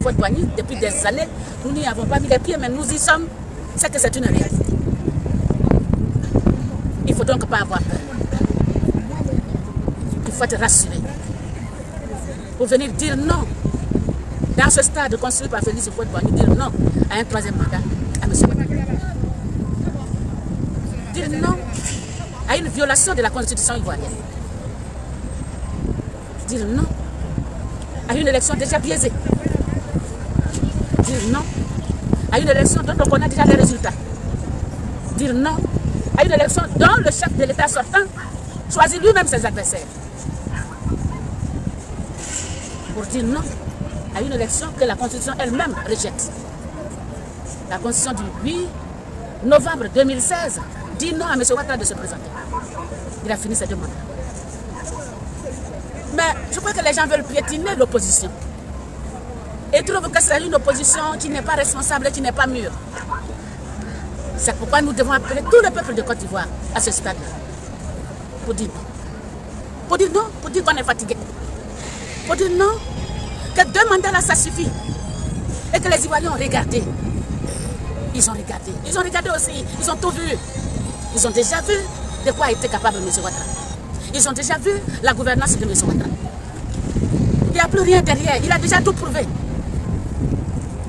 Houphouët-Boigny, depuis des années, nous n'y avons pas mis les pieds, mais nous y sommes. C'est que c'est une réalité. Il ne faut donc pas avoir peur. Il faut être rassuré. Pour venir dire non, dans ce stade construit par Félix Houphouët-Boigny, dire non à un troisième mandat à M. Ouattara. Dire non à une violation de la constitution ivoirienne. Dire non à une élection déjà biaisée. Dire non à une élection dont on connaît déjà les résultats. Dire non à une élection dont le chef de l'État sortant choisit lui-même ses adversaires. Pour dire non à une élection que la Constitution elle-même rejette. La Constitution du 8 novembre 2016 dit non à M. Ouattara de se présenter. Il a fini ses 2 mandats. Mais je crois que les gens veulent piétiner l'opposition. Et trouvent que c'est une opposition qui n'est pas responsable, qui n'est pas mûre. C'est pourquoi nous devons appeler tout le peuple de Côte d'Ivoire à ce stade-là. Pour dire non. Pour dire non, pour dire qu'on est fatigué. Pour dire non, que 2 mandats là, ça suffit. Et que les Ivoiriens ont regardé. Ils ont regardé. Ils ont regardé aussi. Ils ont tout vu. Ils ont déjà vu de quoi était capable M. Ouattara. Ils ont déjà vu la gouvernance de M. Ouattara. Il n'y a plus rien derrière. Il a déjà tout prouvé.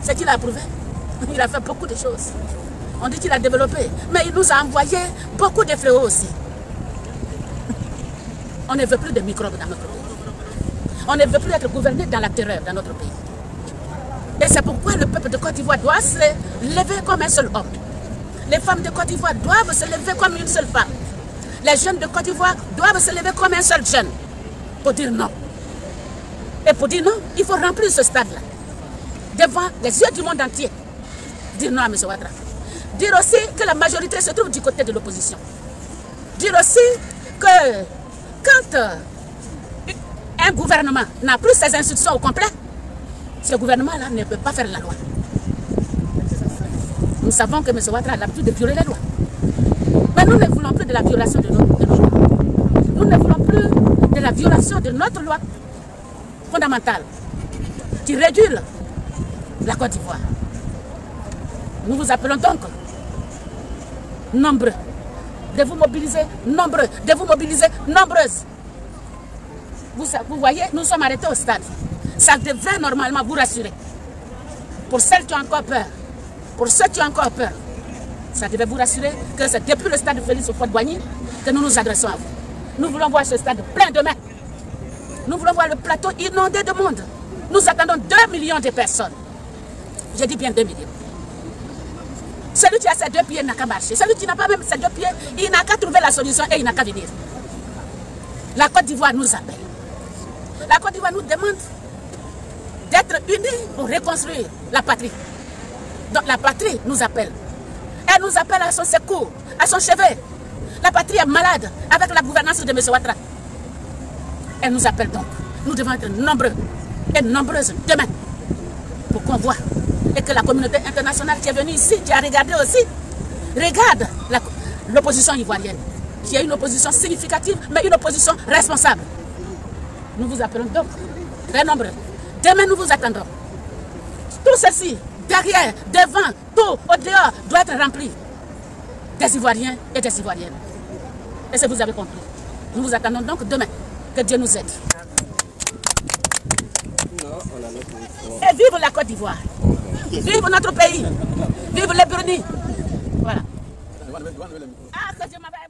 Ce qu'il a prouvé, il a fait beaucoup de choses. On dit qu'il a développé, mais il nous a envoyé beaucoup de fléaux aussi. On ne veut plus de microbes dans notre pays. On ne veut plus être gouverné dans la terreur dans notre pays. Et c'est pourquoi le peuple de Côte d'Ivoire doit se lever comme un seul homme. Les femmes de Côte d'Ivoire doivent se lever comme une seule femme. Les jeunes de Côte d'Ivoire doivent se lever comme un seul jeune pour dire non. Et pour dire non, il faut remplir ce stade-là. Devant les yeux du monde entier. Dire non à M. Ouattara. Dire aussi que la majorité se trouve du côté de l'opposition. Dire aussi que quand un gouvernement n'a plus ses institutions au complet, ce gouvernement-là ne peut pas faire la loi. Nous savons que M. Ouattara a l'habitude de violer les lois. Mais nous ne voulons plus de la violation de nos lois. Nous ne voulons plus de la violation de notre loi fondamentale qui régule la Côte d'Ivoire. Nous vous appelons donc nombreux de vous mobiliser, nombreux de vous mobiliser, nombreuses. Vous voyez, nous sommes arrêtés au stade. Ça devrait normalement vous rassurer. Pour celles qui ont encore peur, pour ceux qui ont encore peur, ça devait vous rassurer que c'est depuis le stade de Félix Houphouët-Boigny que nous nous adressons à vous. Nous voulons voir ce stade plein de mains. Nous voulons voir le plateau inondé de monde. Nous attendons 2 millions de personnes. Je dis bien 2 millions. Celui qui a ses 2 pieds n'a qu'à marcher. Celui qui n'a pas même ses 2 pieds, il n'a qu'à trouver la solution et il n'a qu'à venir. La Côte d'Ivoire nous appelle. La Côte d'Ivoire nous demande d'être unis pour reconstruire la patrie. Donc la patrie nous appelle. Elle nous appelle à son secours, à son chevet. La patrie est malade avec la gouvernance de M. Ouattara. Elle nous appelle donc. Nous devons être nombreux et nombreuses demain pour qu'on voit. Et que la communauté internationale qui est venue ici, qui a regardé aussi, regarde l'opposition ivoirienne, qui est une opposition significative, mais une opposition responsable. Nous vous appelons donc très nombreux. Demain, nous vous attendrons. Tout ceci, derrière, devant, tout, au dehors, doit être rempli des Ivoiriens et des Ivoiriennes. Et ça, vous avez compris. Nous vous attendons donc demain. Que Dieu nous aide. Et vive la Côte d'Ivoire. Vive notre pays. Vive les Bruni. Voilà. Ah, que Dieu m'avait